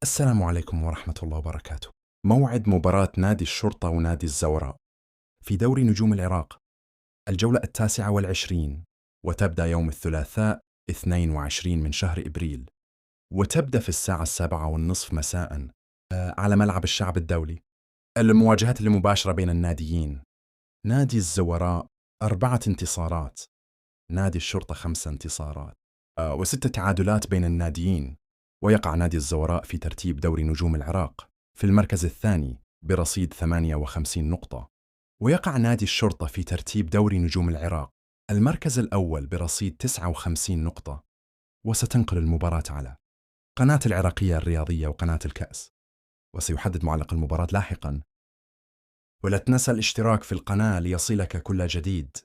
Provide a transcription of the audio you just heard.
السلام عليكم ورحمة الله وبركاته. موعد مباراة نادي الشرطة ونادي الزوراء في دوري نجوم العراق، الجولة 29، وتبدأ يوم الثلاثاء 22 من شهر إبريل، وتبدأ في الساعة 7:30 مساء على ملعب الشعب الدولي. المواجهات المباشرة بين الناديين: نادي الزوراء 4 انتصارات، نادي الشرطة 5 انتصارات، و6 تعادلات بين الناديين. ويقع نادي الزوراء في ترتيب دوري نجوم العراق في المركز الثاني برصيد 58 نقطة، ويقع نادي الشرطة في ترتيب دوري نجوم العراق المركز الأول برصيد 59 نقطة. وستنقل المباراة على قناة العراقية الرياضية وقناة الكأس، وسيحدد معلق المباراة لاحقاً. ولا تنسى الاشتراك في القناة ليصلك كل جديد.